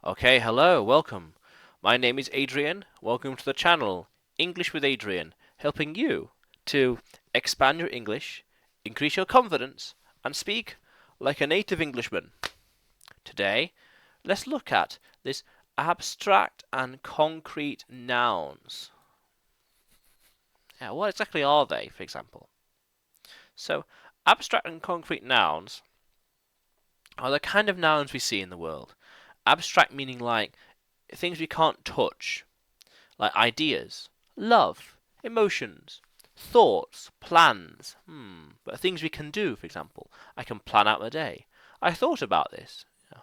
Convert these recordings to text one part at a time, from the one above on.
Okay, hello, welcome. My name is Adrian. Welcome to the channel, English with Adrian, helping you to expand your English, increase your confidence, and speak like a native Englishman. Today, let's look at this abstract and concrete nouns. Yeah, what exactly are they, for example? So, abstract and concrete nouns are the kind of nouns we see in the world. Abstract meaning like things we can't touch, like ideas, love, emotions, thoughts, plans. But things we can do, for example. I can plan out my day. I thought about this. Yeah.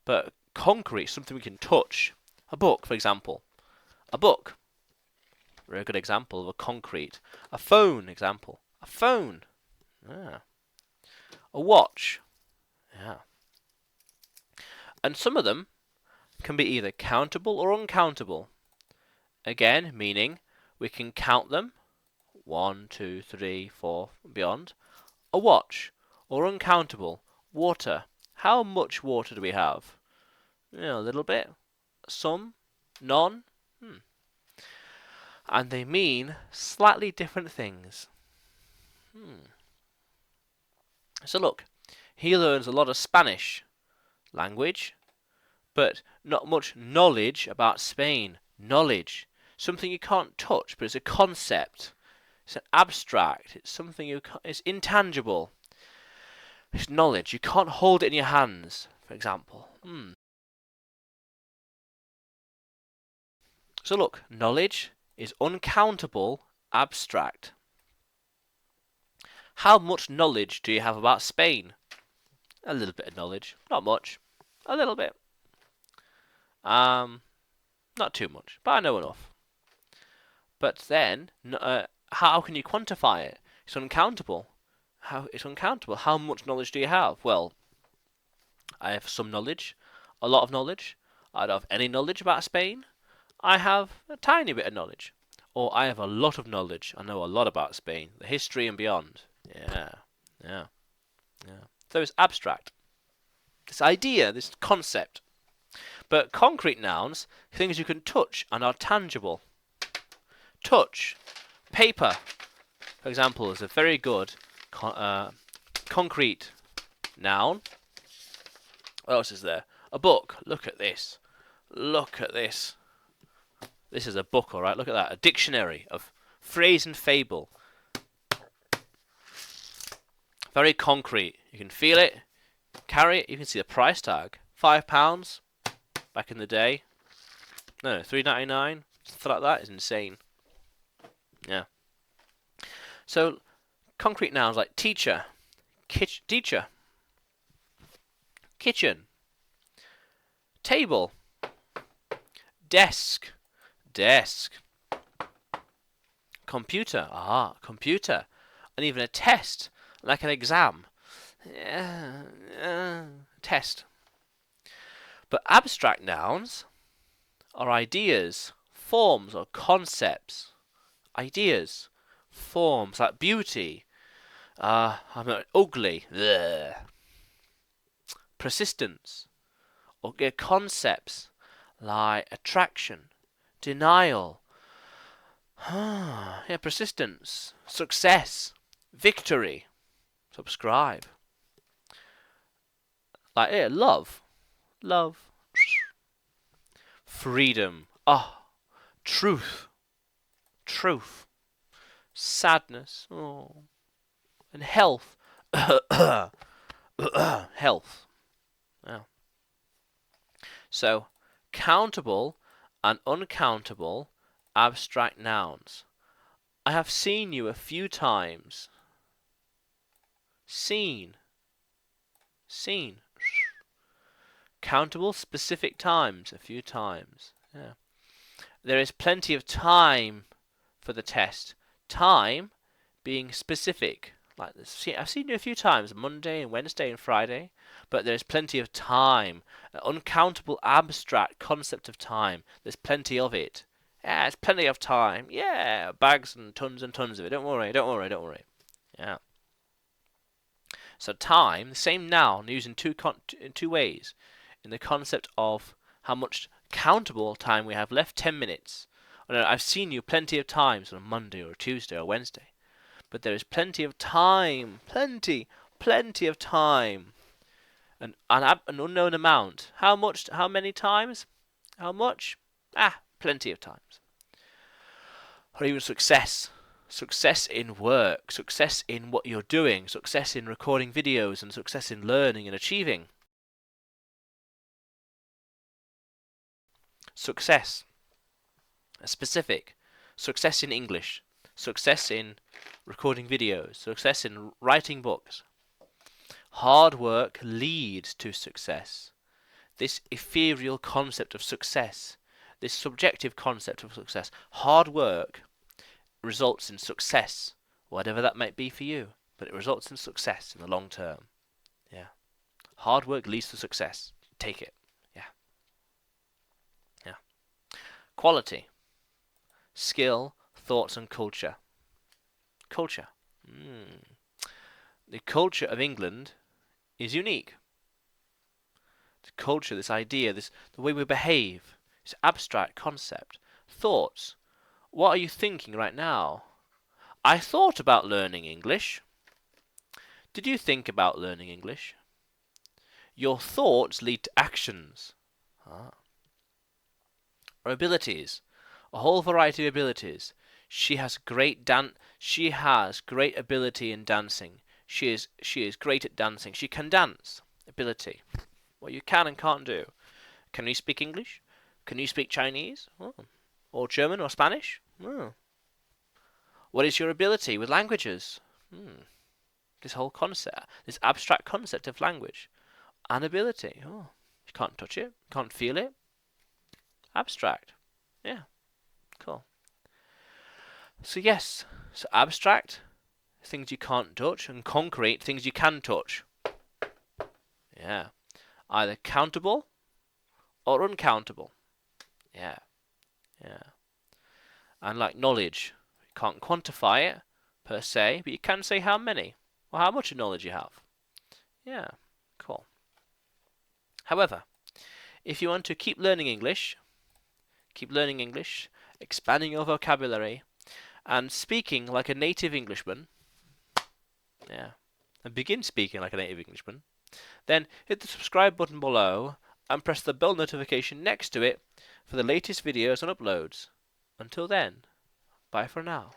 But concrete, something we can touch. A book, for example. A book. Very good example of a concrete. A phone, example. A phone. Yeah. A watch. Yeah. And some of them can be either countable or uncountable. Again, meaning we can count them. 1, 2, 3, 4, and beyond. A watch, or uncountable. Water. How much water do we have? A little bit. Some. None. And they mean slightly different things. So look, he learns a lot of Spanish language, but not much knowledge about Spain. Knowledge. Something you can't touch, but it's a concept. It's an abstract. It's something it's intangible. It's knowledge. You can't hold it in your hands, for example. So look, knowledge is uncountable, abstract. How much knowledge do you have about Spain? A little bit of knowledge. Not much. A little bit. Not too much, but I know enough. But then, how can you quantify it? It's uncountable. It's uncountable. How much knowledge do you have? Well, I have some knowledge, a lot of knowledge. I don't have any knowledge about Spain. I have a tiny bit of knowledge. Or I have a lot of knowledge. I know a lot about Spain, the history and beyond. Yeah. So it's abstract. This idea, this concept. But concrete nouns, things you can touch and are tangible. Touch. Paper, for example, is a very good concrete noun. What else is there? A book. Look at this. Look at this. This is a book, alright? Look at that. A dictionary of phrase and fable. Very concrete. You can feel it, carry it. You can see the price tag. £5 back in the day. No, $3.99. Something like that is insane. Yeah. So, concrete nouns like teacher, teacher, kitchen, table, desk, computer, computer, and even a test, like an exam. Test. But abstract nouns are ideas, forms, or concepts. Ideas, forms like beauty, ugly, bleh. Persistence, or concepts like attraction, denial, persistence, success, victory, subscribe. Like love, freedom, truth, sadness, and health, health. Yeah. So, countable and uncountable abstract nouns. I have seen you a few times. Seen. Countable specific times, a few times. Yeah. There is plenty of time for the test. Time being specific. Like this. I've seen you a few times, Monday and Wednesday and Friday, but there's plenty of time. An uncountable abstract concept of time. There's plenty of it. Yeah, there's plenty of time. Yeah, bags and tons of it. Don't worry. Yeah. So time, the same noun used in two ways. in the concept of how much countable time we have left. 10 minutes. I know I've seen you plenty of times on a Monday or a Tuesday or Wednesday, but there is plenty of time, plenty of time, an unknown amount. How much? How many times? How much? Plenty of times. Or even success. Success in work, success in what you're doing, success in recording videos, and success in learning and achieving. Success. A specific. Success in English. Success in recording videos. Success in writing books. Hard work leads to success. This ethereal concept of success, this subjective concept of success, hard work results in success, whatever that might be for you, but it results in success in the long term. Yeah. Hard work leads to success. Take it. Yeah. Yeah. Quality. Skill, thoughts and culture. Culture. The culture of England is unique. The culture, this idea, the way we behave, this abstract concept. Thoughts. What are you thinking right now? I thought about learning English. Did you think about learning English? Your thoughts lead to actions. Or abilities. A whole variety of abilities. She has great ability in dancing. She is great at dancing. She can dance. Ability. What you can and can't do. Can you speak English? Can you speak Chinese? Or German or Spanish? What is your ability with languages? This whole concept, this abstract concept of language. An ability. You can't touch it. Can't feel it. Abstract. Yeah. Cool. So yes. So abstract, things you can't touch, and concrete, things you can touch. Yeah. Either countable or uncountable. Yeah. Yeah. And like knowledge, you can't quantify it per se, but you can say how many or how much knowledge you have. Yeah. Cool. However, if you want to keep learning English, expanding your vocabulary, and speaking like a native Englishman, and begin speaking like a native Englishman, then hit the subscribe button below and press the bell notification next to it for the latest videos and uploads. Until then, bye for now.